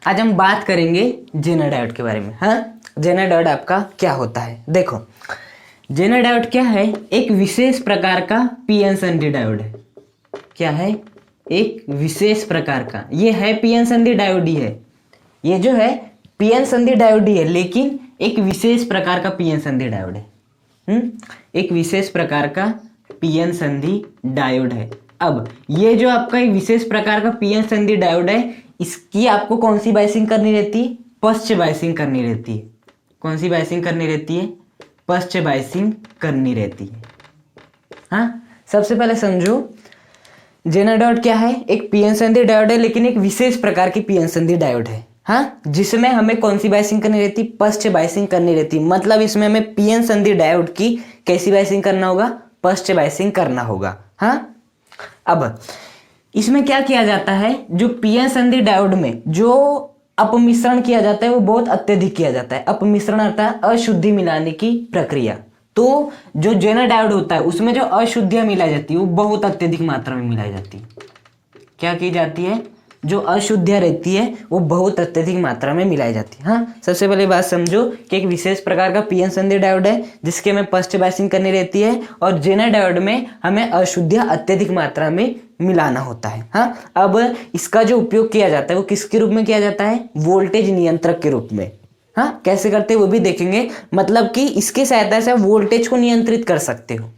आज हम बात करेंगे जेनर डायोड के बारे में। हाँ, जेनर डायोड आपका क्या होता है। देखो, जेनर डायोड क्या है, एक विशेष प्रकार का पीएन संधि डायोड है। क्या है? एक विशेष प्रकार का, ये है पीएन संधि डायोड ही है, ये जो है पीएन संधि डायोड ही है, लेकिन एक विशेष प्रकार का पीएन संधि डायोड है। एक विशेष प्रकार का पीएन संधि डायोड है। अब ये जो आपका एक विशेष प्रकार का पीएन संधि डायोड है, इसकी आपको कौन सी बायसिंग करनी रहती है? पश्च बायसिंग करनी रहती है। कौन सी बायसिंग करनी रहती है? पश्च बायसिंग करनी रहती है। हाँ, सबसे पहले समझो जेनर डायोड क्या है, एक पीएन संधि डायोड है, लेकिन एक विशेष प्रकार की पीएन संधि डायोड है। हाँ, जिसमें हमें कौन सी बायसिंग करनी रहती? पश्च बायसिंग करनी रहती। मतलब इसमें हमें पीएन संधि डायोड की कैसी बायसिंग करना होगा? पश्च बायसिंग करना होगा। हाँ, अब इसमें क्या किया जाता है, जो पीएन संधि डायोड में जो अपमिश्रण किया जाता है वो बहुत अत्यधिक किया जाता है। अपमिश्रण अर्थात अशुद्धि मिलाने की प्रक्रिया। तो जो जेनर डायोड होता है उसमें जो अशुद्धियां मिलाई जाती है वो बहुत अत्यधिक मात्रा में मिलाई जाती है। क्या की जाती है? जो अशुद्धियां रहती है वो बहुत अत्यधिक मात्रा में मिलाई जाती है। हाँ, सबसे पहले बात समझो कि एक विशेष प्रकार का पीएन संधि डायोड है जिसके हमें पश्च बायसिंग करनी रहती है, और जेनर डायोड में हमें अशुद्धियां अत्यधिक मात्रा में मिलाना होता है। हाँ, अब इसका जो उपयोग किया जाता है वो किसके रूप में किया जाता है? वोल्टेज नियंत्रक के रूप में। हाँ, कैसे करते हैं वो भी देखेंगे। मतलब कि इसकी सहायता से आप वोल्टेज को नियंत्रित कर सकते हो।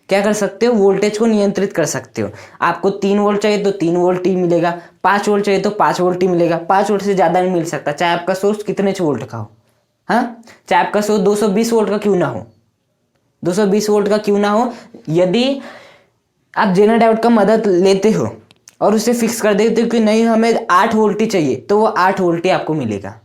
क्या कर सकते हो? वोल्टेज को नियंत्रित कर सकते हो। आपको 3 वोल्ट चाहिए तो 3 वोल्ट ही मिलेगा, 5 वोल्ट चाहिए तो 5 वोल्ट ही मिलेगा। 5 वोल्ट से ज़्यादा नहीं मिल सकता, चाहे आपका सोर्स कितने वोल्ट का हो। हाँ, चाहे आपका सोर्स 220 वोल्ट का क्यों ना हो, 220 वोल्ट का क्यों ना हो। यदि आप जेनर डायोड का मदद लेते हो और उसे फिक्स कर देते हो कि नहीं हमें 8 वोल्ट ही चाहिए, तो वो 8 वोल्ट ही आपको मिलेगा।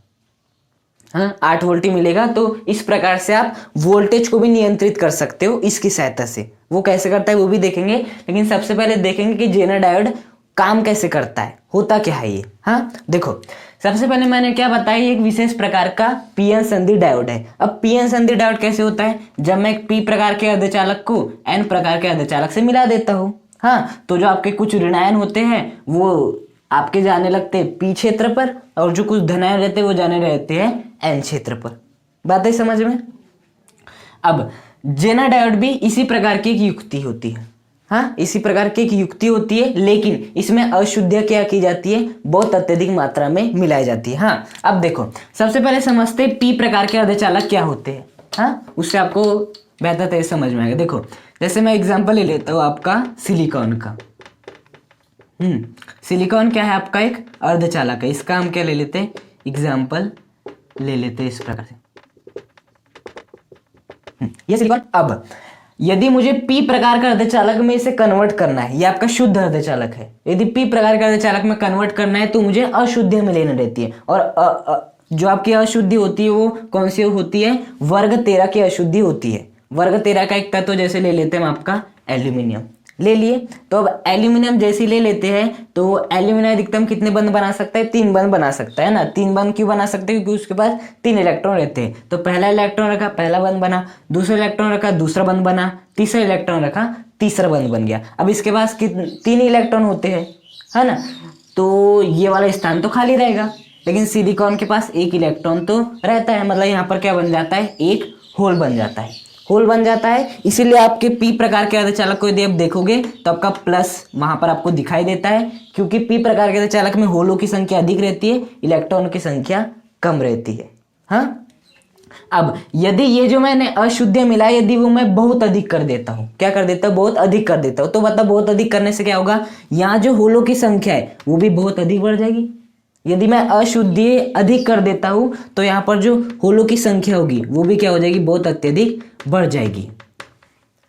हाँ, 8 वोल्ट ही मिलेगा। तो इस प्रकार से आप वोल्टेज को भी नियंत्रित कर सकते हो इसकी सहायता से। वो कैसे करता है वो भी देखेंगे, लेकिन सबसे पहले देखेंगे कि जेनर डायोड काम कैसे करता है, होता क्या है ये। हाँ, देखो, सबसे पहले मैंने क्या बताया, एक विशेष प्रकार का पीएन संधि डायोड है। अब पीएन संधि डायोड कैसे होता है? जब मैं एक पी प्रकार के अर्धचालक को एन प्रकार के अर्धचालक से मिला देता हूँ। हाँ, तो जो आपके कुछ ऋणायन होते हैं वो आपके जाने लगते हैं पी क्षेत्र पर, और जो कुछ धनायन रहते हैं वो जाने रहते हैं एन क्षेत्र पर। बात है समझ में? अब जेनर डायोड भी इसी प्रकार की एक युक्ति होती है। हाँ, इसी प्रकार की एक युक्ति होती है, लेकिन इसमें अशुद्धियां क्या की जाती है? बहुत अत्यधिक मात्रा में मिलाई जाती है। हाँ, अब देखो, सबसे पहले समझते हैं पी प्रकार के अर्धचालक क्या होते हैं। हाँ, उससे आपको बेहतर तरह समझ में आएगा। देखो, जैसे मैं एग्जाम्पल ले लेता हूँ आपका सिलिकॉन का। सिलिकॉन क्या है? आपका एक अर्धचालक है। इसका हम क्या ले लेते हैं? एग्जाम्पल ले लेते हैं इस प्रकार से। ये सिलिकॉन। अब यदि मुझे पी प्रकार का अर्धचालक में इसे कन्वर्ट करना है, ये आपका शुद्ध अर्धचालक है, यदि पी प्रकार का अर्धचालक में कन्वर्ट करना है तो मुझे अशुद्धियां में लेनी रहती है। और जो आपकी अशुद्धि होती है वो कौन सी होती है? वर्ग 13 की अशुद्धि होती है। वर्ग 13 का एक तत्व जैसे ले लेते हैं हम आपका एल्यूमिनियम ले लिए, तो अब एल्यूमिनियम जैसी ले लेते हैं तो एल्यूमिनियम अधिकतम कितने बंध बना सकता है? 3 बंध बना सकता है ना। 3 बंध क्यों बना सकते हैं? क्योंकि उसके पास 3 इलेक्ट्रॉन रहते हैं। तो पहला इलेक्ट्रॉन रखा, पहला बंध बना, दूसरा इलेक्ट्रॉन रखा, दूसरा बंध बना, तीसरा इलेक्ट्रॉन रखा, तीसरा बंध बन गया। अब इसके पास 3 इलेक्ट्रॉन होते हैं, है ना, तो ये वाला स्थान तो खाली रहेगा, लेकिन सिलिकॉन के पास 1 इलेक्ट्रॉन तो रहता है। मतलब यहाँ पर क्या बन जाता है? एक होल बन जाता है, होल बन जाता है। इसीलिए आपके पी प्रकार के अर्धचालक को यदि आप देखोगे तो आपका प्लस वहां पर आपको दिखाई देता है, क्योंकि पी प्रकार के अर्धचालक में होलों की संख्या अधिक रहती है, इलेक्ट्रॉनों की संख्या कम रहती है। हाँ, अब यदि ये जो मैंने अशुद्धियां मिलाई यदि वो मैं बहुत अधिक कर देता हूँ, क्या कर देता हूँ? बहुत अधिक कर देता हूँ, तो मतलब बहुत अधिक करने से क्या होगा? यहाँ जो होलों की संख्या है वो भी बहुत अधिक बढ़ जाएगी। यदि मैं अशुद्धि अधिक कर देता हूं तो यहाँ पर जो होलों की संख्या होगी वो भी क्या हो जाएगी? बहुत अत्यधिक बढ़ जाएगी,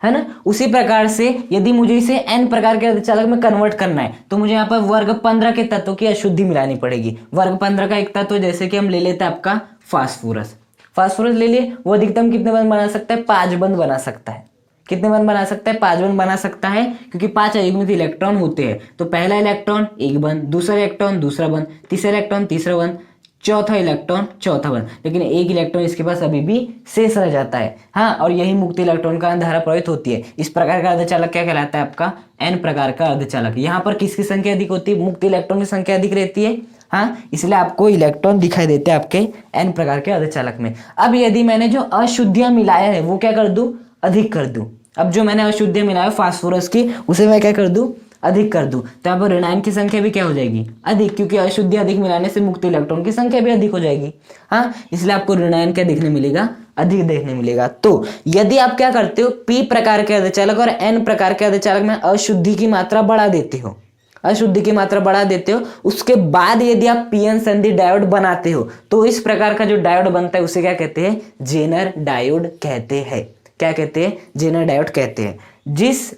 है ना। उसी प्रकार से यदि मुझे इसे एन प्रकार के अर्धचालक में कन्वर्ट करना है तो मुझे यहाँ पर वर्ग 15 के तत्वों की अशुद्धि मिलानी पड़ेगी। वर्ग 15 का एक तत्व जैसे कि हम ले लेते हैं आपका फास्फोरस। फास्फोरस ले लिए, वो अधिकतम कितने बंध बना सकता है? 5 बंध बना सकता है। कितने बंध बना सकता है? 5 बंध बना सकता है, क्योंकि 5 अयुग्मित इलेक्ट्रॉन होते हैं। तो पहला इलेक्ट्रॉन एक बंध, दूसरा इलेक्ट्रॉन दूसरा बंध, तीसरा इलेक्ट्रॉन तीसरा बंध, चौथा इलेक्ट्रॉन चौथा बंध, लेकिन एक इलेक्ट्रॉन इसके पास अभी भी शेष रह जाता है। हाँ, और यही मुक्त इलेक्ट्रॉन का धारा प्रवाहित होती है। इस प्रकार का अर्धचालक क्या कहलाता है? आपका एन प्रकार का अर्धचालक। यहाँ पर किसकी संख्या अधिक होती है? मुक्त इलेक्ट्रॉन की संख्या अधिक रहती है। हाँ, इसलिए आपको इलेक्ट्रॉन दिखाई देते हैं आपके एन प्रकार के अर्धचालक में। अब यदि मैंने जो अशुद्धियां मिलाया है वो क्या कर दूं, अधिक कर दूं। अब जो मैंने अशुद्धियां मिलाया फास्फोरस की उसे मैं क्या कर दूं, अधिक कर दूं, तो यहाँ पर ऋणायन की संख्या भी क्या हो जाएगी, अधिक, क्योंकि अशुद्धि अधिक मिलाने से मुक्त इलेक्ट्रॉन की संख्या भी अधिक हो जाएगी। हाँ, इसलिए आपको ऋणायन क्या देखने मिलेगा, अधिक देखने मिलेगा। तो यदि आप क्या करते हो, पी प्रकार के अर्धचालक और एन प्रकार के अर्धचालक में अशुद्धि की मात्रा बढ़ा देते हो, अशुद्धि की मात्रा बढ़ा देते हो, उसके बाद यदि आप पीएन संधि डायोड बनाते हो तो इस प्रकार का जो डायोड बनता है उसे क्या कहते हैं, जेनर डायोड कहते हैं। क्या कहते हैं, जेनर डायोड कहते हैं। जिस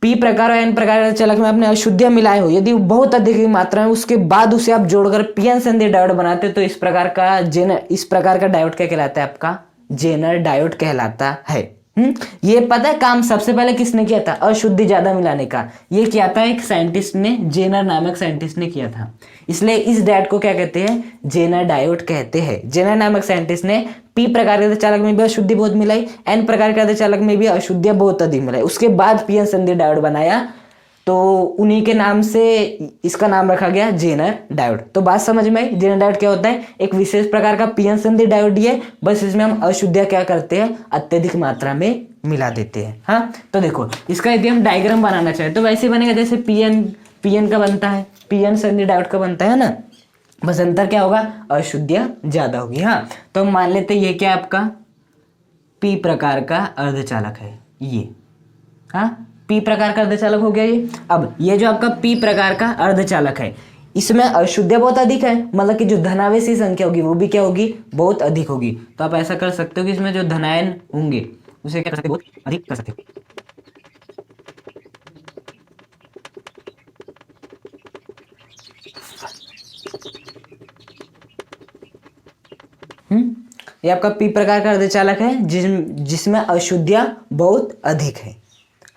पी प्रकार और एन प्रकार के अर्धचालक में आपने अशुद्धियां मिलाए हो, यदि बहुत अधिक मात्रा में, उसके बाद उसे आप जोड़कर पीएन संधि डायोड बनाते हो तो इस प्रकार का डायोड क्या कहलाता है, आपका जेनर डायोड कहलाता है। ये पता है काम सबसे पहले किसने किया था, अशुद्धि ज्यादा मिलाने का, ये किया था एक साइंटिस्ट ने, जेनर नामक साइंटिस्ट ने किया था। इसलिए इस डायोड को क्या कहते हैं, जेनर डायोड कहते हैं। जेनर नामक साइंटिस्ट ने पी प्रकार के अर्धचालक में भी अशुद्धि बहुत मिलाई, एन प्रकार के अर्धचालक में भी अशुद्धियां बहुत अधिक मिलाई, उसके बाद पीएन संधि डायोड बनाया, तो उन्हीं के नाम से इसका नाम रखा गया जेनर डायोड। तो बात समझ में आई, जेनर डायोड क्या होता है, एक विशेष प्रकार का पीएन संधि डायोड ही है, बस इसमें हम अशुद्धियां क्या करते हैं, अत्यधिक मात्रा में मिला देते हैं। हाँ, तो देखो इसका यदि हम डायग्राम बनाना चाहें तो वैसे बनेगा जैसे पीएन का बनता है, पीएन संधि डायोड का बनता है ना, बस अंतर क्या होगा, अशुद्धियां ज्यादा होगी। हाँ, तो हम मान लेते ये क्या आपका पी प्रकार का अर्धचालक है, ये हाँ पी प्रकार का अर्धचालक हो गया ये। अब ये जो आपका पी प्रकार का अर्धचालक है, इसमें अशुद्धियां बहुत अधिक है, मतलब कि जो धनावेशी संख्या होगी वो भी क्या होगी, बहुत अधिक होगी। तो आप ऐसा कर सकते हो कि इसमें जो धनायन होंगे उसे क्या कर सकते हो, बहुत अधिक कर सकते हो। ये आपका पी प्रकार का अर्धचालक है जिसमें अशुद्धियां बहुत अधिक है।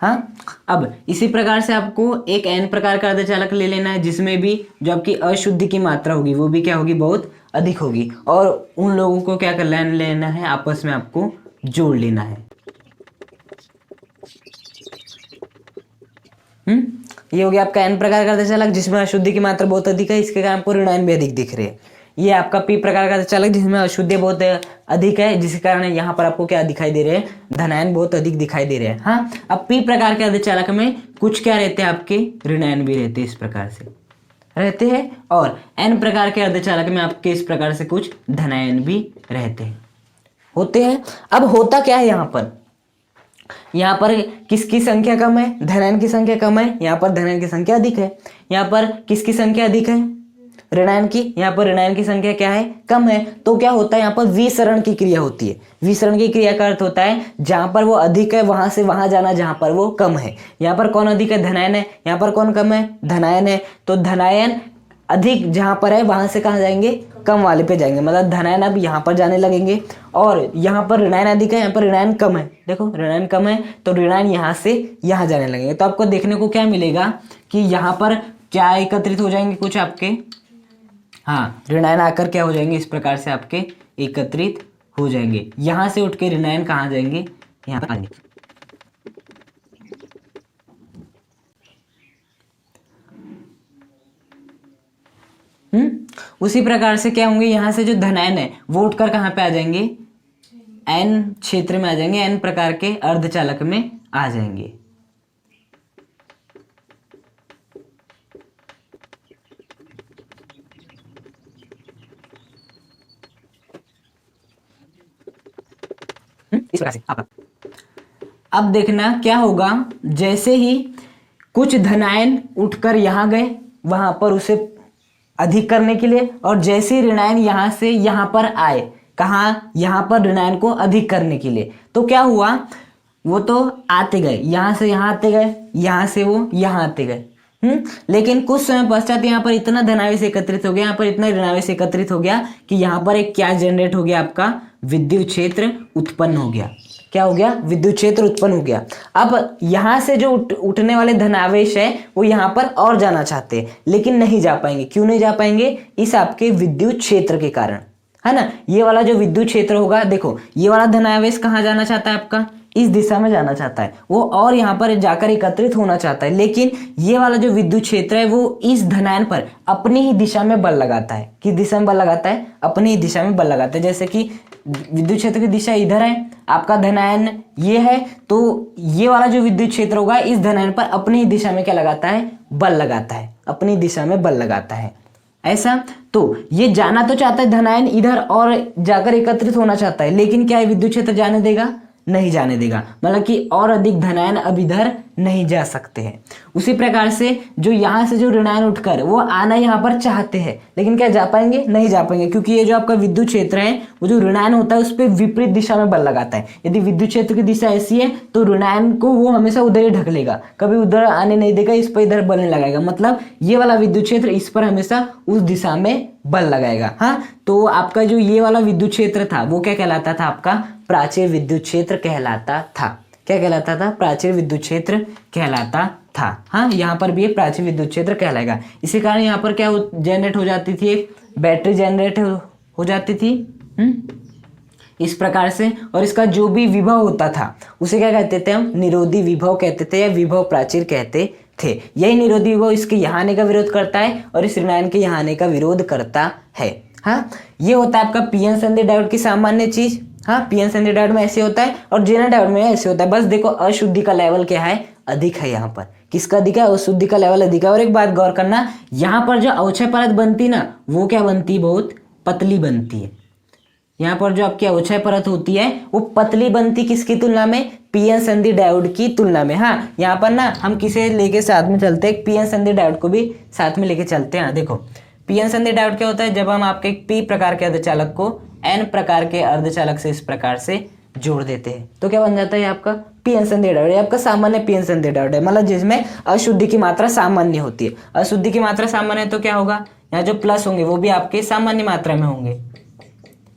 हाँ, अब इसी प्रकार से आपको एक एन प्रकार का अर्धचालक ले लेना है जिसमें भी जो आपकी अशुद्धि की मात्रा होगी वो भी क्या होगी, बहुत अधिक होगी, और उन लोगों को क्या कर लेना है, आपस में आपको जोड़ लेना है। ये हो गया आपका एन प्रकार का अर्धचालक जिसमें अशुद्धि की मात्रा बहुत अधिक है, इसके कारण आपको ऋणायन भी अधिक दिख रहे हैं। ये आपका पी प्रकार का अर्धचालक जिसमें अशुद्धि बहुत अधिक है, जिसके कारण यहाँ पर आपको क्या दिखाई दे रहे हैं, धनायन बहुत अधिक दिखाई दे रहे हैं। हाँ, अब पी प्रकार के अर्धचालक में कुछ क्या रहते हैं, आपके ऋणायन भी रहते हैं, इस प्रकार से रहते हैं, और एन प्रकार के अर्धचालक में आपके इस प्रकार से कुछ धनायन भी रहते हैं, होते हैं। अब होता क्या है, यहाँ पर किसकी संख्या कम है, धनायन की संख्या कम है, यहाँ पर धनायन की संख्या अधिक है। यहाँ पर किसकी संख्या अधिक है, ऋणायन की, यहाँ पर ऋणायन की संख्या क्या है, कम है। तो क्या होता है, यहाँ पर विसरण की क्रिया होती है। विसरण की क्रिया का अर्थ होता है जहां पर वो अधिक है वहां से वहां जाना जहां पर वो कम है। यहाँ पर कौन अधिक है, धनायन है, यहाँ पर कौन कम है, धनायन है। तो धनायन अधिक जहां पर है वहां से कहाँ जाएंगे, कम वाले पे जाएंगे, मतलब धनायन अब यहाँ पर जाने लगेंगे, और यहाँ पर ऋणायन अधिक है, यहाँ पर ऋणायन कम है। देखो ऋणायन कम है तो ऋणायन यहाँ से यहाँ जाने लगेंगे। तो आपको देखने को क्या मिलेगा कि यहाँ पर क्या एकत्रित हो जाएंगे कुछ आपके, हाँ ऋणायन आकर क्या हो जाएंगे, इस प्रकार से आपके एकत्रित हो जाएंगे। यहां से उठ के ऋणायन कहाँ जाएंगे, यहाँ पर आएंगे। उसी प्रकार से क्या होंगे, यहां से जो धनायन है वो उठकर कहाँ पे आ जाएंगे, एन क्षेत्र में आ जाएंगे, एन प्रकार के अर्धचालक में आ जाएंगे। इस प्रकार से अब देखना क्या होगा, जैसे ही कुछ धनायन उठकर यहां गए वहां पर उसे अधिक करने के लिए, और जैसे ही ऋणायन यहां से यहां पर आए, कहाँ, यहां पर ऋणायन को अधिक करने के लिए, तो क्या हुआ, वो तो आते गए, यहां से यहां आते गए, यहां से वो यहां आते गए। लेकिन कुछ समय पश्चात यहाँ पर इतना धनावेश एकत्रित हो गया, यहाँ पर इतना ऋणावेश एकत्रित हो गया कि यहाँ पर एक क्या जनरेट हो गया, आपका विद्युत क्षेत्र उत्पन्न हो गया। क्या हो गया, विद्युत क्षेत्र उत्पन्न हो गया। अब यहाँ से जो उठने वाले धनावेश है वो यहाँ पर और जाना चाहते हैं लेकिन नहीं जा पाएंगे। क्यों नहीं जा पाएंगे, इस आपके विद्युत क्षेत्र के कारण, है ना। ये वाला जो विद्युत क्षेत्र होगा, देखो ये वाला धनावेश कहाँ जाना चाहता है, आपका इस दिशा में जाना चाहता है, वो और यहाँ पर जाकर एकत्रित होना चाहता है, लेकिन ये वाला जो विद्युत क्षेत्र है वो इस धनायन पर अपनी ही दिशा में बल लगाता है। किस दिशा में बल लगाता है? अपनी ही दिशा में बल लगाता है। जैसे कि विद्युत क्षेत्र की दिशा इधर है, आपका धनायन ये है, तो ये वाला जो विद्युत क्षेत्र होगा इस धनायन पर अपनी ही दिशा में क्या लगाता है? बल लगाता है, अपनी दिशा में बल लगाता है। ऐसा तो ये जाना तो चाहता है धनायन इधर और जाकर एकत्रित होना चाहता है, लेकिन क्या विद्युत क्षेत्र जाने देगा? नहीं जाने देगा, मतलब कि और अधिक धनायन अब इधर नहीं जा सकते हैं। उसी प्रकार से जो यहाँ से जो ऋणायन उठकर वो आना यहाँ पर चाहते हैं, लेकिन क्या जा पाएंगे? नहीं जा पाएंगे, क्योंकि ये जो आपका विद्युत क्षेत्र है वो जो ऋणायन होता है उस पर विपरीत दिशा में बल लगाता है। यदि विद्युत क्षेत्र की दिशा ऐसी है तो ऋणायन को वो हमेशा उधर ही ढकलेगा, कभी उधर आने नहीं देगा, इस पर इधर बल नहीं लगाएगा। मतलब ये वाला विद्युत क्षेत्र इस पर हमेशा उस दिशा में बल लगाएगा। हाँ, तो आपका जो ये वाला विद्युत क्षेत्र था वो क्या कहलाता था? आपका प्राचीर विद्युत क्षेत्र कहलाता था। क्या कहलाता था? प्राचीर विद्युत क्षेत्र कहलाता था। हाँ, यहाँ पर भी ये प्राचीर विद्युत क्षेत्र कहलाएगा। इसी कारण यहाँ पर क्या जनरेट हो जाती थी? एक बैटरी जनरेट हो जाती थी इस प्रकार से, और इसका जो भी विभव होता था उसे क्या कहते थे हम? निरोधी विभव कहते थे या विभव प्राचीर कहते थे। यही निरोधी विभव इसके यहाँ आने का विरोध करता है और इस ऋणायन के यहाँ आने का विरोध करता है। हाँ, ये होता है आपका पीएन संधि डायोड की सामान्य चीज। हाँ, पीएन संधि डायोड में ऐसे होता है और जेनर डायोड में ऐसे होता है। बस देखो अशुद्धि का लेवल क्या है? अधिक है। यहाँ पर किसका अधिक है? अशुद्धि का लेवल अधिक है। और एक बात गौर करना, यहाँ पर जो अवक्षय परत बनती ना वो क्या बनती? बहुत पतली बनती है। यहाँ पर जो आपकी अवक्षय परत होती है वो पतली बनती, किसकी तुलना में? पीएन संधि डायोड की तुलना में। हाँ, यहाँ पर ना हम किसे लेके साथ में चलते हैं? पीएन संधि डायोड को भी साथ में लेके चलते हैं। देखो पीएन संधि डायोड क्या होता है? जब हम आपके पी प्रकार के अर्धचालक को एन प्रकार के अर्धचालक से इस प्रकार से जोड़ देते हैं तो क्या बन जाता है? आपका पीएन संधि डायोड। आपका सामान्य पीएन संधि डायोड है, मतलब जिसमें अशुद्धि की मात्रा सामान्य होती है। अशुद्धि की मात्रा सामान्य है तो क्या होगा? यहाँ जो प्लस होंगे वो भी आपके सामान्य मात्रा में होंगे,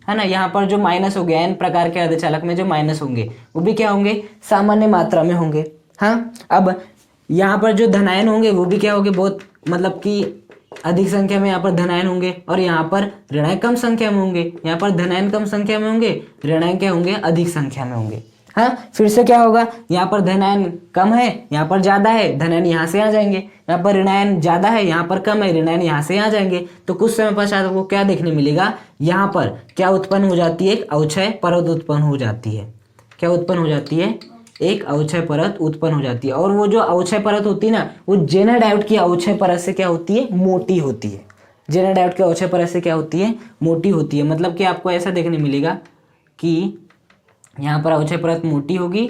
है ना। यहाँ पर जो माइनस हो गया, एन प्रकार के अर्धचालक में जो माइनस होंगे वो भी क्या होंगे? सामान्य मात्रा में होंगे। हाँ, अब यहाँ पर जो धनायन होंगे वो भी क्या होंगे? बहुत मतलब कि अधिक संख्या में यहाँ पर धनायन होंगे, और यहाँ पर ऋणायन कम संख्या में होंगे। यहाँ पर धनायन कम संख्या में होंगे, ऋणायन क्या होंगे? अधिक संख्या में होंगे। हाँ, फिर से क्या होगा? यहाँ पर धनायन कम है, यहाँ पर ज्यादा है, धनायन यहाँ से आ जाएंगे। यहाँ पर ऋणायन ज्यादा है, यहाँ पर कम है, ऋणायन यहाँ से आ जाएंगे। तो कुछ समय पश्चात आपको क्या देखने मिलेगा? यहाँ पर क्या उत्पन्न हो जाती है? एक अवक्षय परत उत्पन्न हो जाती है। क्या उत्पन्न हो जाती है? एक अवक्षय परत उत्पन्न हो जाती है। और वो जो अवक्षय परत होती है ना वो जेनर डायोड की अवक्षय परत से क्या होती है? मोटी होती है। जेनर डायोड की अवक्षय परत से क्या होती है? मोटी होती है। मतलब कि आपको ऐसा देखने मिलेगा कि यहाँ पर अवक्षय परत मोटी होगी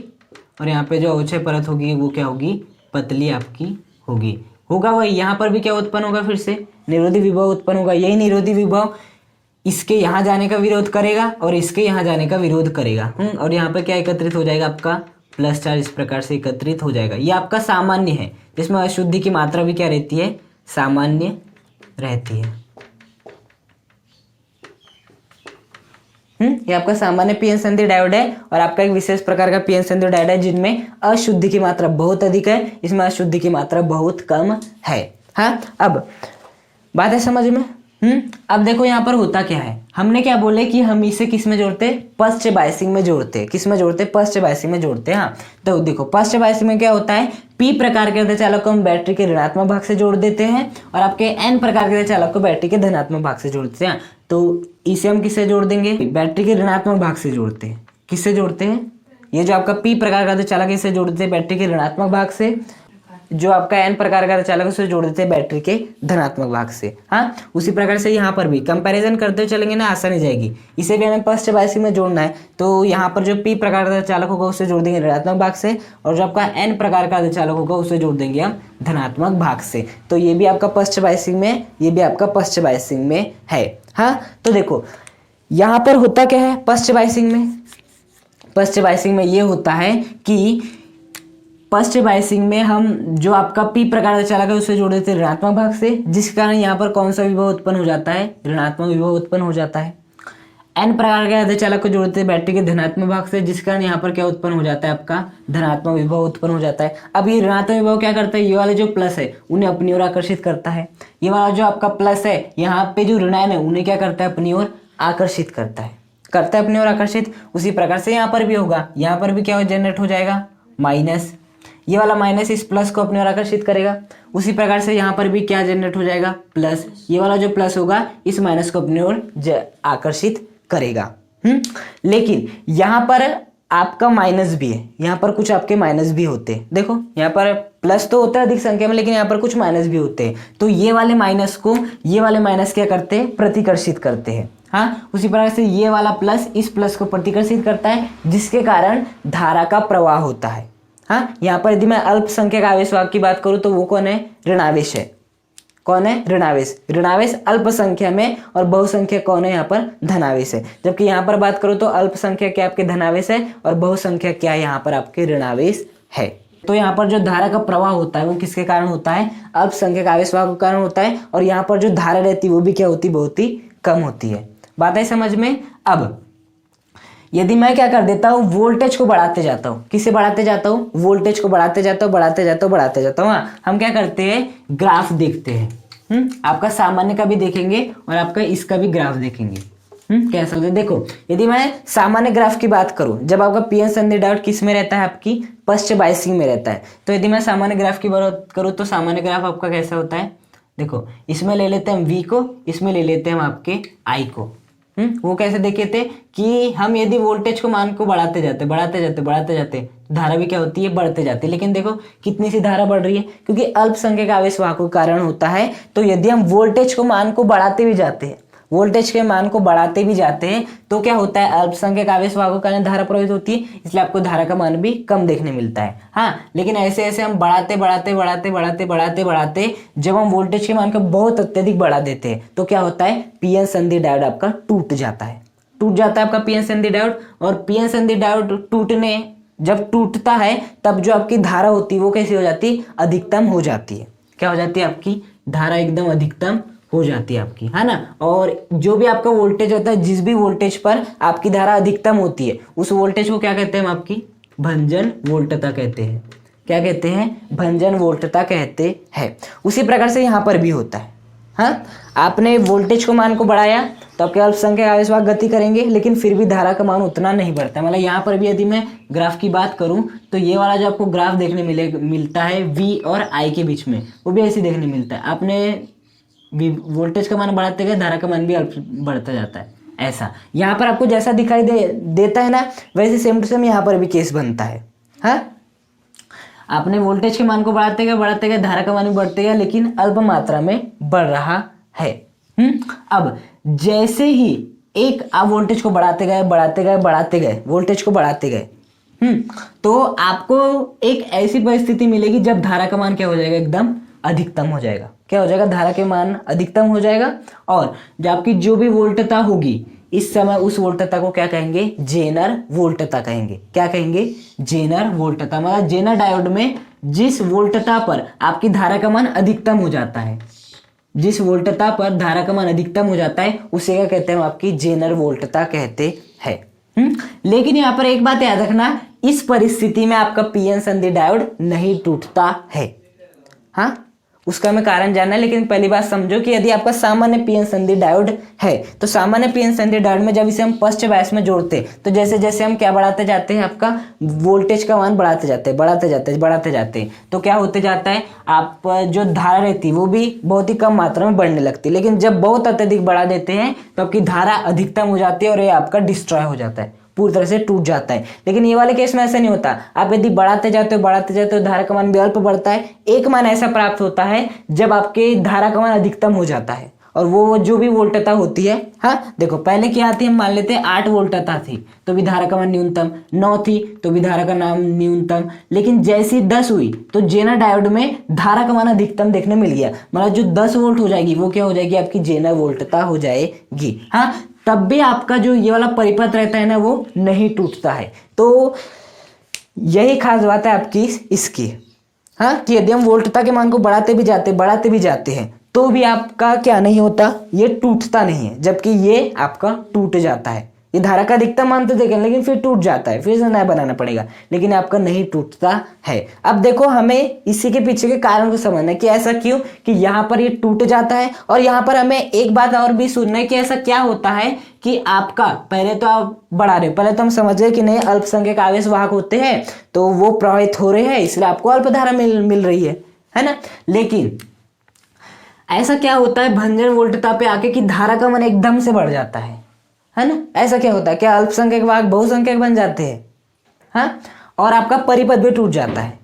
और यहाँ पे जो अवक्षय परत होगी वो क्या होगी? पतली आपकी होगा वही। यहाँ पर भी क्या उत्पन्न होगा? फिर से निरोधी विभव उत्पन्न होगा। यही निरोधी विभव इसके यहाँ जाने का विरोध करेगा और इसके यहाँ जाने का विरोध करेगा। और यहाँ पे क्या एकत्रित हो जाएगा? आपका प्लस चार्ज इस प्रकार से एकत्रित हो जाएगा। ये आपका सामान्य है, जिसमें अशुद्धि की मात्रा भी क्या रहती है? सामान्य रहती है। ये आपका सामान्य पीएन संधि डायोड है और आपका एक विशेष प्रकार का पीएन संधि डायोड है जिनमें अशुद्धि की मात्रा बहुत अधिक है, इसमें अशुद्धि की मात्रा बहुत कम है। हाँ, अब बात है समझ में? अब देखो यहाँ पर होता क्या है, हमने क्या बोले कि हम इसे किस में जोड़ते? पश्च बायसिंग में जोड़ते। किस में जोड़ते? पश्च बायसिंग में जोड़ते। हाँ, तो देखो पश्च बायसिंग में क्या होता है? पी प्रकार के अर्धचालक को हम बैटरी के ऋणात्मक भाग से जोड़ देते हैं और आपके एन प्रकार के अर्धचालक को बैटरी के धनात्मक भाग से जोड़ते हैं। तो इसे हम किससे जोड़ देंगे? बैटरी के ऋणात्मक भाग से जोड़ते हैं। किससे जोड़ते हैं? ये जो आपका पी प्रकार का अर्धचालक है इसे जोड़ देते हैं बैटरी के ऋणात्मक भाग से, जो आपका एन प्रकार का अर्धचालक है उसे जोड़ देते हैं बैटरी के धनात्मक भाग से। हाँ, उसी प्रकार से यहाँ पर भी कंपैरिजन करते चलेंगे ना, आसानी जाएगी। इसे भी हमें पश्च बायसिंग में जोड़ना है तो यहाँ पर जो पी प्रकार का अर्धचालक होगा उसे जोड़ देंगे ऋणात्मक भाग से, और जो आपका एन प्रकार का अर्धचालक होगा उसे जोड़ देंगे हम धनात्मक भाग से। तो ये भी आपका पश्च बायसिंग में, ये भी आपका पश्च बायसिंग में है। हाँ, तो देखो यहाँ पर होता क्या है पश्च बायसिंग में? पश्च बायसिंग में ये होता है कि पश्च बायसिंग में हम जो आपका पी प्रकार का चालक है उसे जोड़ देते हैं ऋणात्मक भाग से, जिस कारण यहाँ पर कौन सा विभव उत्पन्न हो जाता है? ऋणात्मक विभव उत्पन्न हो जाता है। एन प्रकार के अर्धचालक को जोड़ते हैं बैटरी के धनात्मक भाग से, जिस कारण यहाँ पर क्या उत्पन्न हो जाता है? आपका धनात्मक विभव उत्पन्न हो जाता है। अब ये ऋणात्मक विभव क्या करता है? ये वाले जो प्लस है उन्हें अपनी ओर आकर्षित करता है। ये वाला जो आपका प्लस है यहाँ पे जो ऋणायन है उन्हें क्या करता है? अपनी ओर आकर्षित करता है। करता है अपनी ओर आकर्षित, उसी प्रकार से यहाँ पर भी होगा। यहाँ पर भी क्या जनरेट हो जाएगा, माइनस, ये वाला माइनस इस प्लस को अपनी ओर आकर्षित करेगा। उसी प्रकार से यहाँ पर भी क्या जनरेट हो जाएगा, प्लस, ये वाला जो प्लस होगा इस माइनस को अपनी ओर आकर्षित करेगा। लेकिन यहाँ पर आपका माइनस भी है, यहाँ पर कुछ आपके माइनस भी होते हैं। देखो यहाँ पर प्लस तो होता है अधिक संख्या में, लेकिन यहाँ पर कुछ माइनस भी होते हैं। तो ये वाले माइनस को ये वाले माइनस क्या करते हैं, प्रतिकर्षित करते हैं। हाँ, उसी प्रकार से ये वाला प्लस इस प्लस को प्रतिकर्षित करता है, जिसके कारण धारा का प्रवाह होता है। हाँ, यहाँ पर यदि मैं अल्पसंख्यक आवेश वाहक की बात करूँ तो वो कौन है, ऋणावेश है। कौन है, ऋणावेश। ऋणावेश अल्पसंख्या में और बहुसंख्यक कौन है, यहाँ पर धनावेश है। जबकि यहाँ पर बात करूँ तो अल्पसंख्यक क्या आपके धनावेश है और बहुसंख्यक क्या है, यहाँ पर आपके ऋणावेश है। तो यहाँ पर जो धारा का प्रवाह होता है वो किसके कारण होता है, अल्पसंख्यक आवेश वाहक के कारण होता है। और यहाँ पर जो धारा रहती है वो भी क्या होती है, बहुत ही कम होती है। बात है समझ में। अब यदि मैं क्या कर देता हूँ, वोल्टेज को बढ़ाते जाता हूँ, किसे बढ़ाते जाता हूँ, वोल्टेज को बढ़ाते जाता हूँ, बढ़ाते जाता हूँ, बढ़ाते जाता हूँ। हाँ, हम क्या करते हैं, ग्राफ देखते हैं। आपका सामान्य का भी देखेंगे और आपका इसका भी ग्राफ देखेंगे। कैसा होता है, देखो यदि मैं सामान्य ग्राफ की बात करूं, जब आपका पीएन संधि डायोड किस में रहता है, आपकी पश्च बायसिंग में रहता है। तो यदि मैं सामान्य ग्राफ की बात करूं तो सामान्य ग्राफ आपका कैसा होता है, देखो इसमें ले लेते हैं हम V को, इसमें ले लेते हैं हम आपके I को। वो कैसे देखे थे कि हम यदि वोल्टेज को मान को बढ़ाते जाते बढ़ाते जाते बढ़ाते जाते, धारा भी क्या होती है, बढ़ते जाती है। लेकिन देखो कितनी सी धारा बढ़ रही है, क्योंकि अल्पसंख्यक आवेश वाहकों के कारण होता है। तो यदि हम वोल्टेज को मान को बढ़ाते भी जाते हैं, वोल्टेज के मान को बढ़ाते भी जाते हैं, तो क्या होता है, अल्पसंख्यक आवेश वाहकों के कारण धारा प्रवाहित होती है, इसलिए आपको धारा का मान भी कम देखने मिलता है। हाँ, लेकिन ऐसे ऐसे हम बढ़ाते बढ़ाते बढ़ाते बढ़ाते बढ़ाते बढ़ाते जब हम वोल्टेज के मान को बहुत अत्यधिक बढ़ा देते हैं तो क्या होता है, पीएन संधि डायोड आपका टूट जाता है। टूट जाता है आपका पीएन संधि डायोड। और पीएन संधि डायोड जब टूटता है तब जो आपकी धारा होती है वो कैसी हो जाती है, अधिकतम हो जाती है। क्या हो जाती है, आपकी धारा एकदम अधिकतम हो जाती है आपकी, है ना। और जो भी आपका वोल्टेज होता है, जिस भी वोल्टेज पर आपकी धारा अधिकतम होती है, उस वोल्टेज को क्या कहते हैं हम, आपकी भंजन वोल्टता कहते हैं। क्या कहते हैं, भंजन वोल्टता कहते हैं। उसी प्रकार से यहाँ पर भी होता है। हाँ, आपने वोल्टेज को मान को बढ़ाया तो आपके अल्पसंख्यक आवेश वाहक गति करेंगे, लेकिन फिर भी धारा का मान उतना नहीं बढ़ता। मतलब यहाँ पर भी यदि मैं ग्राफ की बात करूँ तो ये वाला जो आपको ग्राफ देखने मिलता है V और I के बीच में, वो भी ऐसे देखने मिलता है। आपने वोल्टेज का मान बढ़ाते गए, धारा का मान भी बढ़ता जाता है। ऐसा यहाँ पर आपको जैसा दिखाई देता है ना, वैसे सेम टू सेम यहाँ पर भी केस बनता है। हाँ, आपने वोल्टेज के मान को बढ़ाते गए, धारा का मान भी बढ़ते गया, लेकिन अल्प मात्रा में बढ़ रहा है। अब जैसे ही आप वोल्टेज को बढ़ाते गए, वोल्टेज को बढ़ाते गए, तो आपको एक ऐसी परिस्थिति मिलेगी जब धारा का मान क्या हो जाएगा, एकदम अधिकतम हो जाएगा। क्या हो जाएगा, धारा के मान अधिकतम हो जाएगा। और जो आपकी जो भी वोल्टता होगी इस समय, उस वोल्टता को क्या कहेंगे, जेनर वोल्टता कहेंगे। क्या कहेंगे, जेनर वोल्टता। मतलब जेनर डायोड में जिस वोल्टता पर आपकी धारा का मान अधिकतम हो जाता है, जिस वोल्टता पर धारा का मान अधिकतम हो जाता है, उसे क्या कहते हैं, आपकी जेनर वोल्टता कहते हैं। लेकिन यहाँ पर एक बात याद रखना, इस परिस्थिति में आपका पीएन संधि डायोड नहीं टूटता है। हाँ, उसका हमें कारण जानना है, लेकिन पहली बात समझो कि यदि आपका सामान्य पीएन संधि डायोड है तो सामान्य पीएन संधि डायोड में जब इसे हम पश्च बायस में जोड़ते हैं तो जैसे जैसे हम क्या बढ़ाते जाते हैं, आपका वोल्टेज का मान बढ़ाते जाते हैं, तो क्या होते जाता है, आप जो धारा रहती है वो भी बहुत ही कम मात्रा में बढ़ने लगती है। लेकिन जब बहुत अत्यधिक बढ़ा देते हैं तो आपकी धारा अधिकतम हो जाती है और ये आपका डिस्ट्रॉय हो जाता है, पूरी तरह से टूट जाता है। लेकिन ये वाले केस में ऐसा नहीं होता। आप यदि बढ़ाते जाते हो धारा का मान भी अल्प बढ़ता है। एक मान ऐसा प्राप्त होता है जब आपके धारा का मान अधिकतम हो जाता है और वो जो भी वोल्टता होती है। हाँ, देखो पहले क्या थी, हम मान लेते हैं 8 वोल्टता थी तो भी धारा का मान न्यूनतम, 9 थी तो भी धारा का नाम न्यूनतम। लेकिन जैसी 10 हुई तो जेनर डायोड में धारा का मान अधिकतम देखने मिल गया। मतलब जो 10 वोल्ट हो जाएगी वो क्या हो जाएगी, आपकी जेनर वोल्टता हो जाएगी। हाँ, तब भी आपका जो ये वाला परिपथ रहता है ना, वो नहीं टूटता है। तो यही खास बात है आपकी इसकी। हाँ, कि यदि हम वोल्टता के मान को बढ़ाते भी जाते हैं तो भी आपका क्या नहीं होता, ये टूटता नहीं है, जबकि ये आपका टूट जाता है। ये धारा का अधिकतम मान तो देखें, लेकिन फिर टूट जाता है, फिर से नया बनाना पड़ेगा, लेकिन आपका नहीं टूटता है। अब देखो हमें इसी के पीछे के कारण को समझना है कि ऐसा क्यों कि यहाँ पर ये टूट जाता है। और यहाँ पर हमें एक बात और भी सुनना है कि ऐसा क्या होता है कि आपका, पहले तो आप बढ़ा रहे हो, पहले तो हम समझ गए कि नहीं अल्पसंख्यक आवेश वाहक होते हैं तो वो प्रवाहित हो रहे हैं, इसलिए आपको अल्प धारा मिल रही है ना। लेकिन ऐसा क्या होता है भंजन वोल्टता पे आके कि धारा का मान एकदम से बढ़ जाता है ना। ऐसा क्या होता है, क्या अल्पसंख्यक वाहक बहुसंख्यक बन जाते हैं, हाँ, और आपका परिपथ भी टूट जाता है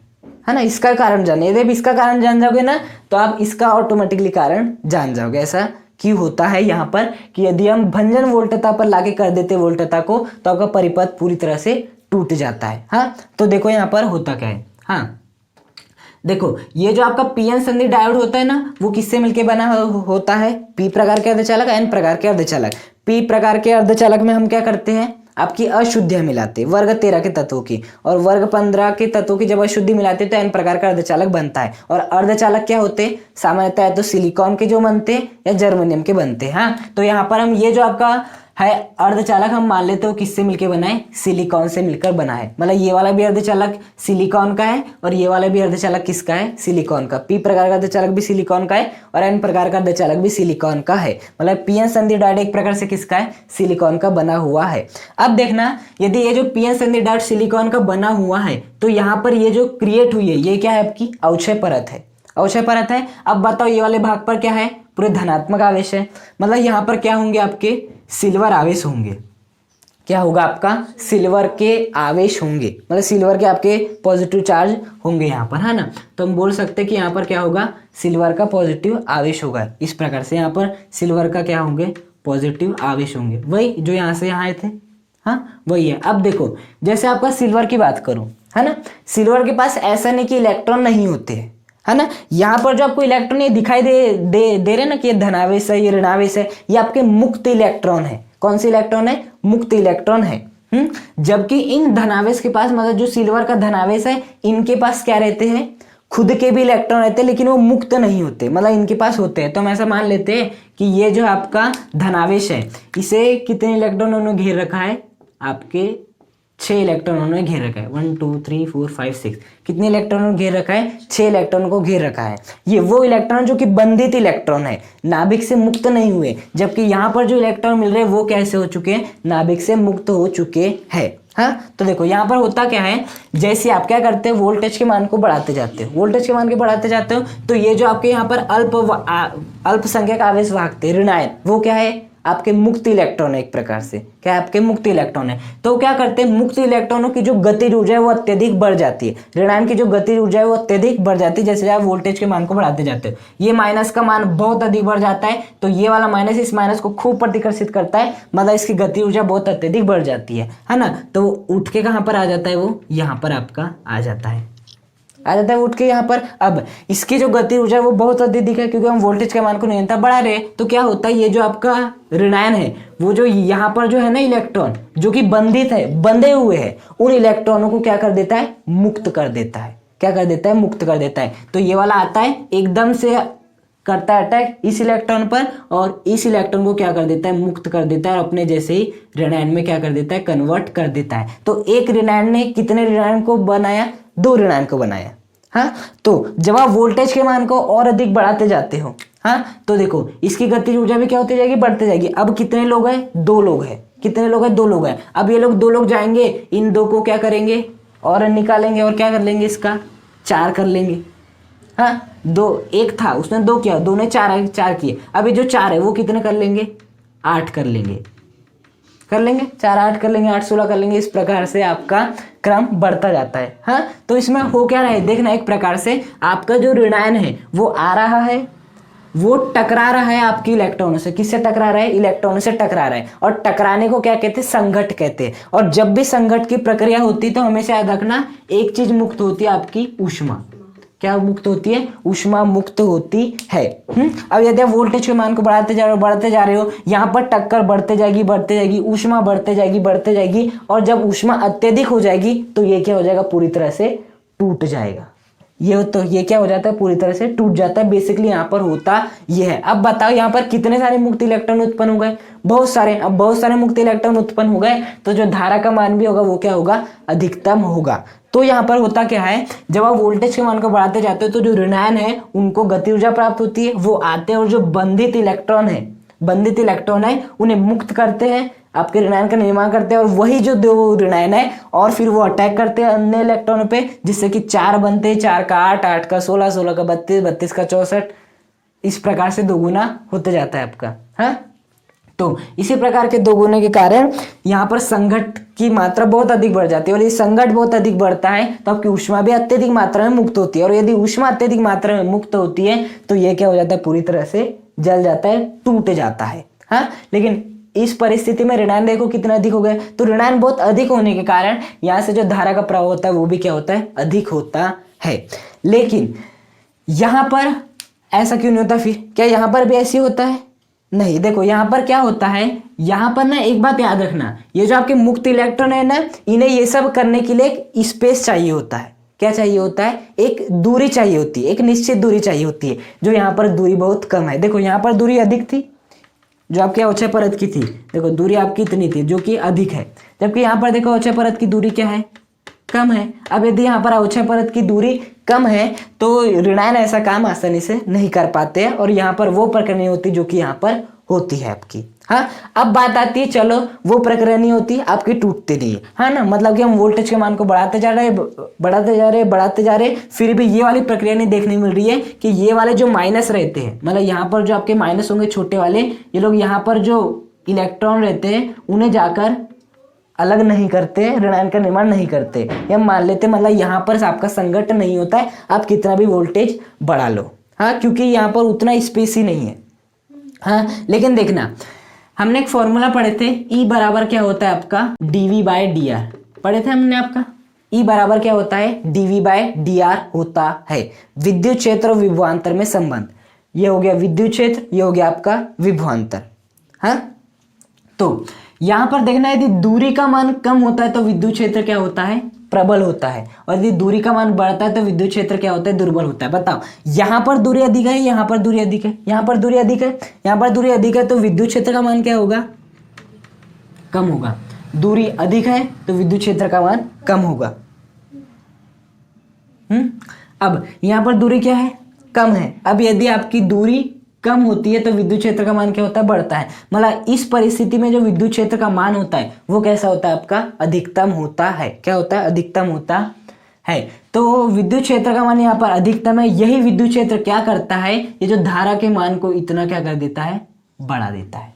ना। इसका कारण जाने, यदि इसका कारण जान जाओगे ना तो आप इसका ऑटोमेटिकली कारण जान जाओगे। ऐसा क्यों होता है यहाँ पर कि यदि हम भंजन वोल्टता पर लाके कर देते वोल्टता को तो आपका परिपथ पूरी तरह से टूट जाता है। हाँ, तो देखो यहाँ पर होता क्या है। हाँ देखो, ये जो आपका पीएन संधि डायोड होता है ना, वो किससे मिलके बना होता है, पी प्रकार के अर्धचालक, एन प्रकार के अर्धचालक। पी प्रकार के अर्धचालक में हम क्या करते हैं, आपकी अशुद्धियां मिलाते हैं वर्ग 13 के तत्वों की, और वर्ग 15 के तत्वों की जब अशुद्धि मिलाते हैं तो एन प्रकार का अर्धचालक बनता है। और अर्धचालक क्या होते हैं, सामान्यतः या तो सिलिकॉन के जो बनते हैं या जर्मेनियम के बनते हैं। हाँ, तो यहाँ पर हम ये जो आपका है अर्धचालक हम मान लेते हो किससे मिलकर बना है, सिलिकॉन से मिलकर बना है। मतलब ये वाला भी अर्धचालक सिलिकॉन का है और ये वाला भी अर्धचालक किसका है, सिलिकॉन का। पी प्रकार का अर्धचालक भी सिलिकॉन का है और एन प्रकार का अर्धचालक भी सिलिकॉन का है। मतलब पीएन संधि डायोड एक प्रकार से किसका है, सिलिकॉन का बना हुआ है। अब देखना, यदि ये जो पीएन संधि डायोड सिलिकॉन का बना हुआ है तो यहाँ पर ये जो क्रिएट हुई है ये क्या है, आपकी अवक्षय परत है, अवक्षय परत है। अब बताओ ये वाले भाग पर क्या है, पूरे धनात्मक आवेश है। मतलब यहाँ पर क्या होंगे, आपके सिल्वर आवेश होंगे। क्या होगा, आपका सिल्वर के आवेश होंगे, मतलब सिल्वर के आपके पॉजिटिव चार्ज होंगे यहाँ पर, है ना। तो हम बोल सकते हैं कि यहाँ पर क्या होगा, सिल्वर का पॉजिटिव आवेश होगा। इस प्रकार से यहाँ पर सिल्वर का क्या होंगे, पॉजिटिव आवेश होंगे, वही जो यहाँ से यहाँ आए थे। हाँ वही है। अब देखो, जैसे आपका सिल्वर की बात करूं, है ना, सिल्वर के पास ऐसा नहीं कि इलेक्ट्रॉन नहीं होते हैं, है ना। यहाँ पर जो आपको इलेक्ट्रॉन ये दिखाई दे रहे ना कि ये धनावेश है, ये ऋणावेश है, ये आपके मुक्त इलेक्ट्रॉन है। कौन से इलेक्ट्रॉन है, मुक्त इलेक्ट्रॉन है। जबकि इन धनावेश के पास, मतलब जो सिल्वर का धनावेश है, इनके पास क्या रहते हैं, खुद के भी इलेक्ट्रॉन रहते हैं लेकिन वो मुक्त नहीं होते, मतलब इनके पास होते हैं। तो हम ऐसा मान लेते हैं कि ये जो आपका धनावेश है इसे कितने इलेक्ट्रॉन उन्होंने घेर रखा है, आपके 6 इलेक्ट्रॉन उन्होंने घेर रखा है। 1 2 3 4 5 6, कितने इलेक्ट्रॉन घेर रखा है, 6 इलेक्ट्रॉन को घेर रखा है। ये वो इलेक्ट्रॉन जो कि बंधित इलेक्ट्रॉन है, नाभिक से मुक्त नहीं हुए। जबकि यहाँ पर जो इलेक्ट्रॉन मिल रहे हैं वो कैसे हो चुके हैं, नाभिक से मुक्त हो चुके हैं। हाँ, तो देखो यहाँ पर होता क्या है, जैसे आप क्या करते हो, वोल्टेज के मान को बढ़ाते जाते हो, वोल्टेज के मान को बढ़ाते जाते हो, तो ये जो आपके यहाँ पर अल्पसंख्यक आवेश वाहक थे ऋणायन, वो क्या है, आपके मुक्त इलेक्ट्रॉन है। एक प्रकार से क्या है, आपके मुक्त इलेक्ट्रॉन है। तो क्या करते हैं, मुक्त इलेक्ट्रॉनों की जो गतिज ऊर्जा है वो अत्यधिक बढ़ जाती है, ऋणायन की जो गतिज ऊर्जा है वो अत्यधिक बढ़ जाती है। जैसे आप वोल्टेज के मान को बढ़ाते जाते हो, ये माइनस का मान बहुत अधिक बढ़ जाता है, तो ये वाला माइनस इस माइनस को खूब प्रतिकर्षित करता है, मतलब इसकी गति ऊर्जा बहुत अत्यधिक बढ़ जाती है ना। तो उठ के कहाँ पर आ जाता है, वो यहाँ पर आपका आ जाता है, उठ के यहाँ पर। अब इसकी जो गति ऊर्जा है वो बहुत अधिक है, क्योंकि हम वोल्टेज के मान को निरंतर बढ़ा रहे हैं। तो क्या होता है, ये जो आपका ऋणायन है, वो जो यहाँ पर जो है ना इलेक्ट्रॉन जो कि बंधित है, बंधे हुए हैं, उन इलेक्ट्रॉनों को क्या कर देता है, मुक्त कर देता है। क्या कर देता है, मुक्त कर देता है। तो ये वाला आता है एकदम से करता है अटैक इस इलेक्ट्रॉन पर, और इस इलेक्ट्रॉन को क्या कर देता है, मुक्त कर देता है, और अपने जैसे ही ऋणायन में क्या कर देता है, कन्वर्ट कर देता है। तो एक ऋणायन ने कितने ऋणायन को बनाया, 2 ऋणायन को बनाया। हाँ, तो जब आप वोल्टेज के मान को और अधिक बढ़ाते जाते हो, हाँ, तो देखो इसकी गतिज ऊर्जा भी क्या होती जाएगी, बढ़ते जाएगी। अब कितने लोग हैं, 2 लोग हैं। कितने लोग हैं, 2 लोग हैं। अब ये लोग 2 लोग जाएंगे, इन 2 को क्या करेंगे, और निकालेंगे, और क्या कर लेंगे, इसका 4 कर लेंगे। हाँ, 2 एक था उसने 2 किया, 2 ने 4 किए। अब ये जो 4 है वो कितने कर लेंगे, 8 कर लेंगे, 4 8 कर लेंगे, 8 16 कर लेंगे। इस प्रकार से आपका क्रम बढ़ता जाता है। हाँ, तो इसमें हो क्या रहा है, देखना, एक प्रकार से आपका जो ऋणायन है वो आ रहा है, वो टकरा रहा है आपकी इलेक्ट्रॉनों से। किससे टकरा रहा है, इलेक्ट्रॉनों से टकरा रहा है। और टकराने को क्या कहते हैं, संघट कहते हैं। और जब भी संघट की प्रक्रिया होती है तो हमेशा याद रखना, एक चीज मुक्त होती है, आपकी ऊष्मा। क्या मुक्त होती है, ऊष्मा मुक्त होती है। अब यदि आप वोल्टेज के मान को बढ़ाते जा रहे हो, यहाँ पर टक्कर बढ़ते जाएगी, ऊष्मा बढ़ते जाएगी, और जब ऊष्मा अत्यधिक हो जाएगी तो ये क्या हो जाएगा, पूरी तरह से टूट जाएगा। ये क्या हो जाता है, पूरी तरह से टूट जाता है। बेसिकली यहाँ पर होता ये है। अब बताओ यहाँ पर कितने सारे मुक्त इलेक्ट्रॉन उत्पन्न हो गए, बहुत सारे। अब बहुत सारे मुक्त इलेक्ट्रॉन उत्पन्न हो गए तो जो धारा का मान भी होगा वो क्या होगा, अधिकतम होगा। तो यहाँ पर होता क्या है, जब आप वोल्टेज के मान को बढ़ाते जाते हो तो जो ऋणायन है उनको गति ऊर्जा प्राप्त होती है, वो आते हैं और जो बंधित इलेक्ट्रॉन है उन्हें मुक्त करते हैं, आपके ऋणायन का निर्माण करते हैं, और वही जो दो ऋणायन है और फिर वो अटैक करते हैं अन्य इलेक्ट्रॉन पे, जिससे कि 4 बनते हैं, 4 का 8, 8 का 16, 16 का 32, 32 का 64, इस प्रकार से दोगुना होते जाता है आपका। हाँ, तो इसी प्रकार के दोगुने के कारण यहाँ पर संघट की मात्रा बहुत अधिक बढ़ जाती है, और ये संघट बहुत अधिक बढ़ता है तो आपकी ऊष्मा भी अत्यधिक मात्रा में मुक्त होती है, और यदि ऊष्मा अत्यधिक मात्रा में मुक्त होती है तो ये क्या हो जाता है, पूरी तरह से जल जाता है, टूट जाता है। हाँ, लेकिन इस परिस्थिति में ऋणायन देखो कितना अधिक हो गए, तो ऋणायन बहुत अधिक होने के कारण यहाँ से जो धारा का प्रवाह होता है वो भी क्या होता है, अधिक होता है। लेकिन यहाँ पर ऐसा क्यों नहीं होता, फिर क्या यहाँ पर भी ऐसी होता है? नहीं, देखो यहाँ पर क्या होता है, यहाँ पर ना एक बात याद रखना, ये जो आपके मुक्त इलेक्ट्रॉन है ना, इन्हें ये सब करने के लिए एक स्पेस चाहिए होता है। क्या चाहिए होता है? एक दूरी चाहिए होती है, एक निश्चित दूरी चाहिए होती है, जो यहाँ पर दूरी बहुत कम है। देखो यहाँ पर दूरी अधिक थी, जो आपके अवक्षय परत की थी, देखो दूरी आपकी इतनी थी जो कि अधिक है, जबकि यहाँ पर देखो अवक्षय परत की दूरी क्या है, कम है। अब यदि यहाँ पर अवक्षय परत की दूरी कम है तो ऋणायन ऐसा काम आसानी से नहीं कर पाते हैं, और यहाँ पर वो प्रक्रिया नहीं होती जो कि यहाँ पर होती है आपकी। हाँ, अब बात आती है, चलो वो प्रक्रिया नहीं होती, आपकी टूटते नहीं है, हाँ ना, मतलब कि हम वोल्टेज के मान को बढ़ाते जा रहे, फिर भी ये वाली प्रक्रिया नहीं देखने मिल रही है कि ये वाले जो माइनस रहते हैं, मतलब यहाँ पर जो आपके माइनस होंगे छोटे वाले, ये लोग यहाँ पर जो इलेक्ट्रॉन रहते हैं उन्हें जाकर अलग नहीं करते, ऋणायन का निर्माण नहीं करते, या मान लेते, मतलब यहाँ पर आपका संघटन नहीं होता है, आप कितना भी वोल्टेज बढ़ा लो। हाँ, क्योंकि यहाँ पर उतना स्पेस ही नहीं है। हाँ, लेकिन देखना, हमने एक फॉर्मूला पढ़े थे, E बराबर क्या होता है आपका, dV/dr पढ़े थे हमने आपका। E बराबर क्या होता है, dV/dr होता है विद्युत क्षेत्र और विभवांतर में संबंध। ये हो गया विद्युत क्षेत्र, ये हो गया आपका विभवांतर। हाँ, तो यहाँ पर देखना, यदि दूरी का मान कम होता है तो विद्युत क्षेत्र क्या होता है, प्रबल होता है, और यदि दूरी का मान बढ़ता है तो विद्युत क्षेत्र क्या होता है, दुर्बल होता है। बताओ, यहाँ पर दूरी अधिक है, यहाँ पर दूरी अधिक है, यहाँ पर दूरी अधिक है, यहाँ पर दूरी अधिक है, तो विद्युत क्षेत्र का मान क्या होगा, कम होगा। दूरी अधिक है तो विद्युत क्षेत्र का मान कम होगा। अब यहाँ पर दूरी क्या है, कम है। अब यदि आपकी दूरी कम होती है तो विद्युत क्षेत्र का मान क्या होता है, बढ़ता है। मतलब इस परिस्थिति में जो विद्युत क्षेत्र का मान होता है वो कैसा होता है, आपका अधिकतम होता है। क्या होता है, अधिकतम होता है। तो विद्युत क्षेत्र का मान यहाँ पर अधिकतम है। यही विद्युत क्षेत्र क्या करता है, ये जो धारा के मान को इतना क्या कर देता है, बढ़ा देता है।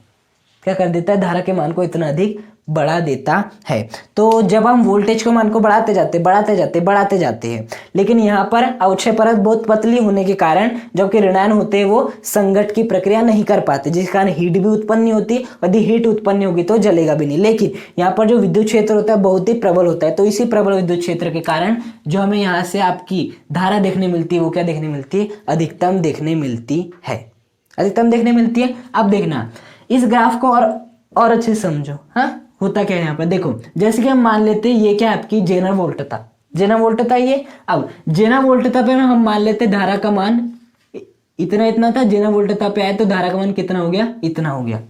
क्या कर देता है, धारा के मान को इतना अधिक बढ़ा देता है। तो जब हम वोल्टेज के मान को बढ़ाते जाते हैं, लेकिन यहाँ पर अवक्षय परत बहुत पतली होने के कारण जबकि ऋणायन होते हैं वो संघट की प्रक्रिया नहीं कर पाते, जिस कारण हीट भी उत्पन्न नहीं होती। यदि हीट उत्पन्न होगी तो जलेगा भी नहीं। लेकिन यहाँ पर जो विद्युत क्षेत्र होता है बहुत ही प्रबल होता है। तो इसी प्रबल विद्युत क्षेत्र के कारण जो हमें यहाँ से आपकी धारा देखने मिलती है वो क्या देखने मिलती है, अधिकतम देखने मिलती है। अधिकतम देखने मिलती है। अब देखना, इस ग्राफ को और अच्छे से समझो। हाँ, होता क्या है यहाँ पर, देखो, जैसे कि हम मान लेते हैं ये क्या आपकी जेनर वोल्ट था ये। अब जेनर वोल्टता पे हम मान लेते धारा का मान इतना था, जेनर वोल्टता पे आए तो धारा का मान कितना हो गया, इतना हो गया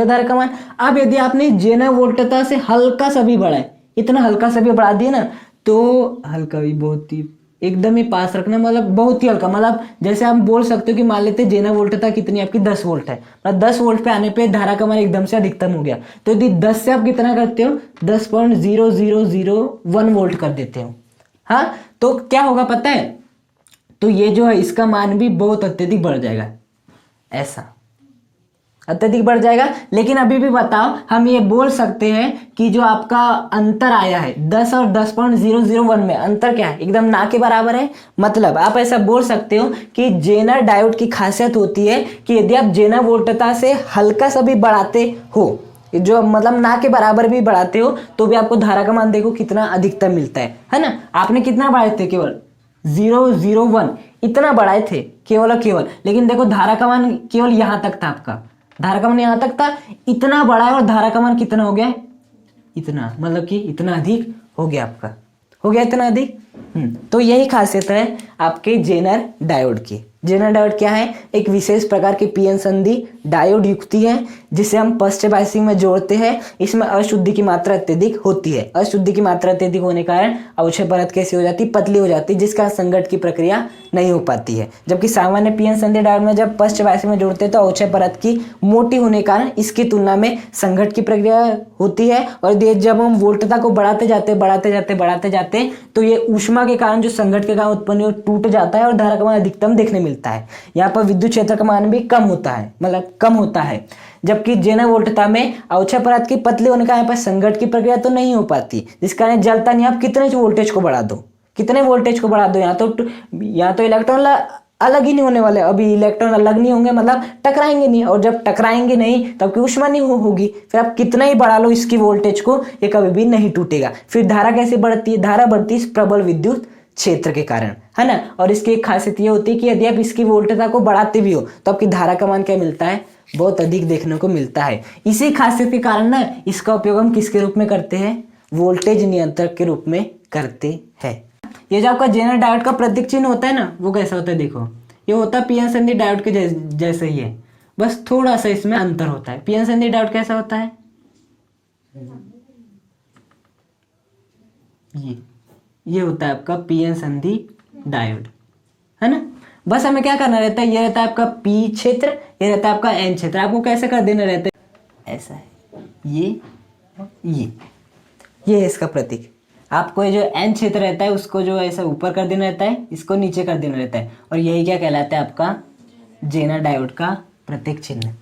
धारा का मान। अब यदि आपने जेनर वोल्टता से हल्का सा भी बढ़ाए, इतना हल्का सा भी बढ़ा दिया ना, तो हल्का भी बहुत ही एकदम ही पास रखना, मतलब बहुत ही हल्का, मतलब जैसे हम बोल सकते हो कि मान लेते जेनर वोल्टता कितनी आपकी 10 वोल्ट है, मतलब 10 वोल्ट पे आने पे धारा का मान एकदम से अधिकतम हो गया। तो यदि 10 से आप कितना करते हो, 10.0001 वोल्ट कर देते हो। हाँ, तो क्या होगा पता है, तो ये जो है इसका मान भी बहुत अत्यधिक बढ़ जाएगा, ऐसा अत्यधिक बढ़ जाएगा। लेकिन अभी भी बताओ, हम ये बोल सकते हैं कि जो आपका अंतर आया है 10 और 10.001 में अंतर क्या है, एकदम ना के बराबर है। मतलब आप ऐसा बोल सकते हो कि जेनर डायोड की खासियत होती है कि यदि आप जेनर वोल्टता से हल्का सा भी बढ़ाते हो, जो मतलब ना के बराबर भी बढ़ाते हो, तो भी आपको धारा का मान देखो कितना अधिकतम मिलता है ना। आपने कितना बढ़ाए थे, केवल 0.01 इतना बढ़ाए थे केवल, लेकिन देखो धारा का मान केवल यहाँ तक था, आपका धारा का मान यहाँ तक था, इतना बड़ा है, और धारा का मान कितना हो गया, इतना, मतलब कि इतना अधिक हो गया आपका। हो गया इतना अधिक। तो यही खासियत है आपके जेनर डायोड की। जेनर डायोड क्या है? एक विशेष प्रकार की पीएन संधि डायोड युक्ति है जिसे हम पश्च बायसिंग में जोड़ते हैं। इसमें अशुद्धि की मात्रा अत्यधिक होती है। अशुद्धि की मात्रा अत्यधिक होने के कारण अवक्षय परत कैसी हो जाती है? पतली हो जाती है, जिसका संघट की प्रक्रिया नहीं हो पाती है। जबकि सामान्य पीएन संधि डायोड में जब पश्च बायसिंग में जोड़ते हैं तो अवक्षय परत की मोटी होने के कारण इसकी तुलना में संघट की प्रक्रिया होती है। और जब हम वोल्टता को बढ़ाते जाते तो ये ऊष्मा के कारण जो संघट के कारण उत्पन्न टूट जाता है और धारा का मान अधिकतम देखने मिलता है। यहाँ पर विद्युत क्षेत्र का मान भी कम होता है, मतलब कम होता है। जबकि जेनर वोल्टता में अवक्षय परत की पतली होने का यहाँ पर संघट की प्रक्रिया तो नहीं हो पाती, जिस कारण जलता नहीं। आप कितने वोल्टेज को बढ़ा दो, यहाँ तो इलेक्ट्रॉन अलग ही नहीं होने वाले। अभी इलेक्ट्रॉन अलग नहीं होंगे, मतलब टकराएंगे नहीं, और जब टकराएंगे नहीं तब की ऊष्मा नहीं होगी। फिर आप कितना ही बढ़ा लो इसकी वोल्टेज को, ये कभी भी नहीं टूटेगा। फिर धारा कैसे बढ़ती है? धारा बढ़ती है इस प्रबल विद्युत क्षेत्र के कारण, है ना। और इसकी एक खासियत ये होती है कि यदि आप इसकी वोल्टता को बढ़ाते भी हो तो आपकी धारा का मान क्या मिलता है? बहुत अधिक देखने को मिलता है। इसी खासियत के कारण ना इसका उपयोग हम किसके रूप में करते हैं? वोल्टेज नियंत्रक के रूप में करते हैं। ये जो आपका जेनर डायोड का प्रतीक चिन्ह होता है ना, वो कैसा होता है? देखो, ये होता है पीएन संधि डायोड के जैसे ही है, बस थोड़ा सा इसमें अंतर होता है। पीएन संधि डायोड कैसा होता है? ये होता है आपका पीएन संधि डायोड, है ना। बस हमें क्या करना रहता है? ये रहता है आपका पी क्षेत्र, ये रहता है आपका एन क्षेत्र। आपको कैसे कर देना रहता है? ऐसा है, ये है इसका प्रतीक। आपको ये जो एन क्षेत्र रहता है उसको जो ऐसा ऊपर कर देना रहता है, इसको नीचे कर देना रहता है, और यही क्या कहलाता है? आपका जेनर डायोड का प्रतीक चिन्ह।